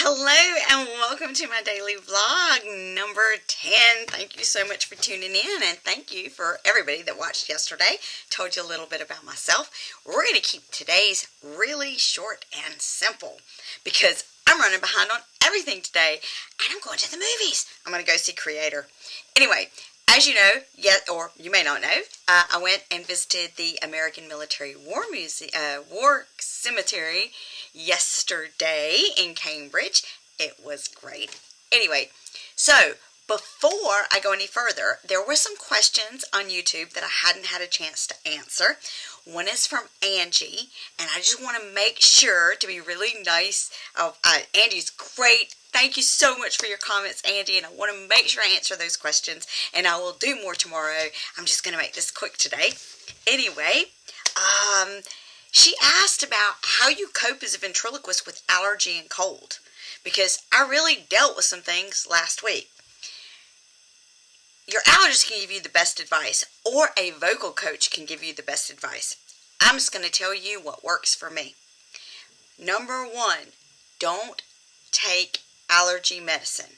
Hello and welcome to my daily vlog number 10. Thank you so much for tuning in, and thank you for everybody that watched yesterday. Told you a little bit about myself. We're going to keep today's really short and simple because I'm running behind on everything today and I'm going to the movies. I'm going to go see Creator. Anyway, as you know, or you may not know, I went and visited the American Military War Cemetery yesterday in Cambridge. It was great. Anyway, so before I go any further, there were some questions on YouTube that I hadn't had a chance to answer. One is from Angie, and I just want to make sure to be really nice. Angie's great. Thank you so much for your comments, Angie, and I want to make sure I answer those questions, and I will do more tomorrow. I'm just going to make this quick today. Anyway, she asked about how you cope as a ventriloquist with allergy and cold, because I really dealt with some things last week. Your allergist can give you the best advice, or a vocal coach can give you the best advice. I'm just going to tell you what works for me. Number one, don't take allergy medicine.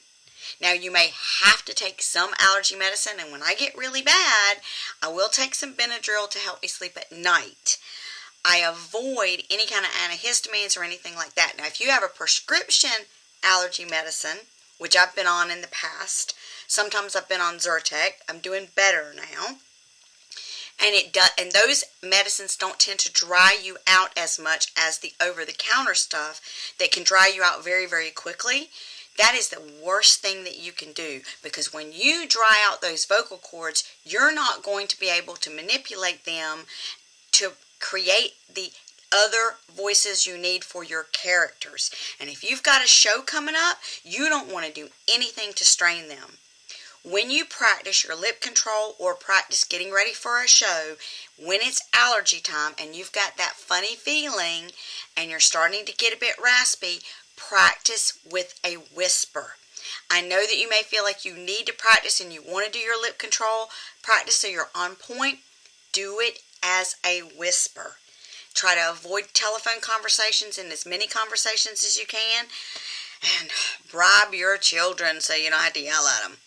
Now, you may have to take some allergy medicine, and when I get really bad, I will take some Benadryl to help me sleep at night. I avoid any kind of antihistamines or anything like that. Now, if you have a prescription allergy medicine, which I've been on in the past, sometimes I've been on Zyrtec. I'm doing better now. And those medicines don't tend to dry you out as much as the over-the-counter stuff that can dry you out very, very quickly. That is the worst thing that you can do, because when you dry out those vocal cords, you're not going to be able to manipulate them to create the other voices you need for your characters. And if you've got a show coming up, you don't want to do anything to strain them. When you practice your lip control or practice getting ready for a show, when it's allergy time and you've got that funny feeling and you're starting to get a bit raspy, practice with a whisper. I know that you may feel like you need to practice and you want to do your lip control practice so you're on point. Do it as a whisper. Try to avoid telephone conversations and as many conversations as you can. And bribe your children so you don't have to yell at them.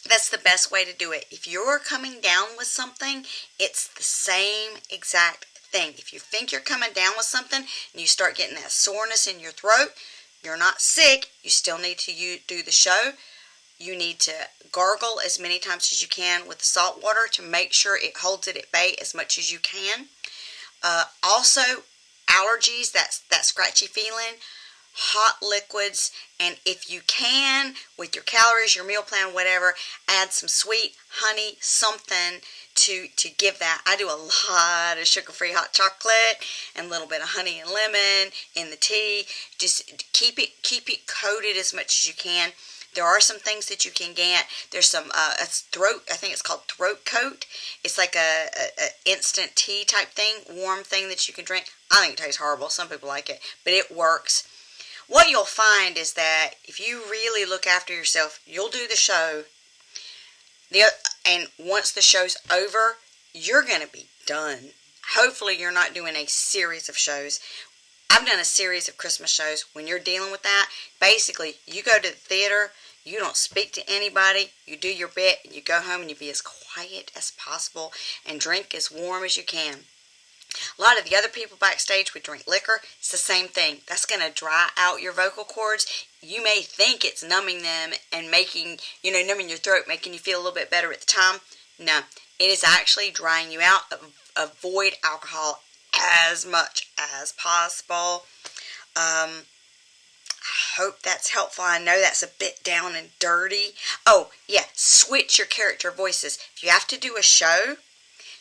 That's the best way to do it. If you're coming down with something, it's the same exact thing. If you think you're coming down with something and you start getting that soreness in your throat, you're not sick. You still need to do the show. You need to gargle as many times as you can with salt water to make sure it holds it at bay as much as you can. Also, allergies, that scratchy feeling, hot liquids, and if you can, with your calories, your meal plan, whatever, add some sweet honey, something to give that. I do a lot of sugar-free hot chocolate and a little bit of honey and lemon in the tea. Just keep it coated as much as you can. There are some things that you can get. There's some I think it's called throat coat. It's like a instant tea type thing, warm thing that you can drink. I think it tastes horrible. Some people like it, but it works. What you'll find is that if you really look after yourself, you'll do the show. And once the show's over, you're going to be done. Hopefully, you're not doing a series of shows. I've done a series of Christmas shows. When you're dealing with that, basically, you go to the theater, you don't speak to anybody, you do your bit, and you go home and you be as quiet as possible and drink as warm as you can. A lot of the other people backstage would drink liquor. It's the same thing. That's going to dry out your vocal cords. You may think it's numbing them and numbing your throat, making you feel a little bit better at the time. No, it is actually drying you out. Avoid alcohol as much as possible. I hope that's helpful. I know that's a bit down and dirty. Oh, yeah, switch your character voices. If you have to do a show,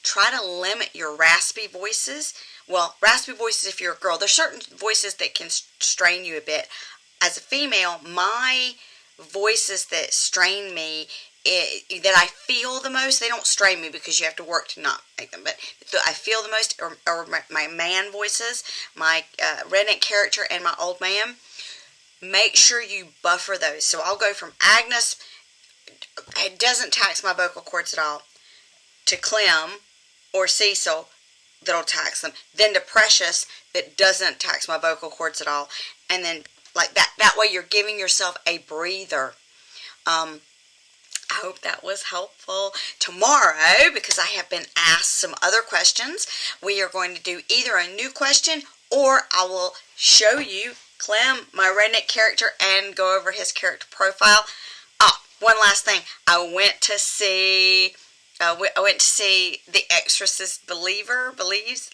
try to limit your raspy voices. Well, raspy voices if you're a girl. There's certain voices that can strain you a bit. As a female, my voices that strain me, that I feel the most, they don't strain me because you have to work to not make them, but I feel the most are my man voices, my redneck character and my old man. Make sure you buffer those. So I'll go from Agnes, it doesn't tax my vocal cords at all, to Clem or Cecil, that'll tax them. Then to Precious, that doesn't tax my vocal cords at all. and then like that way you're giving yourself a breather. I hope that was helpful. Tomorrow, because I have been asked some other questions, we are going to do either a new question, or I will show you Clem, my redneck character, and go over his character profile. One last thing. I went to see The Exorcist Believes.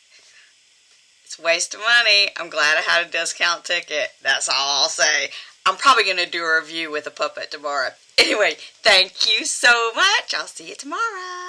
It's a waste of money. I'm glad I had a discount ticket. That's all I'll say. I'm probably going to do a review with a puppet tomorrow. Anyway, thank you so much. I'll see you tomorrow.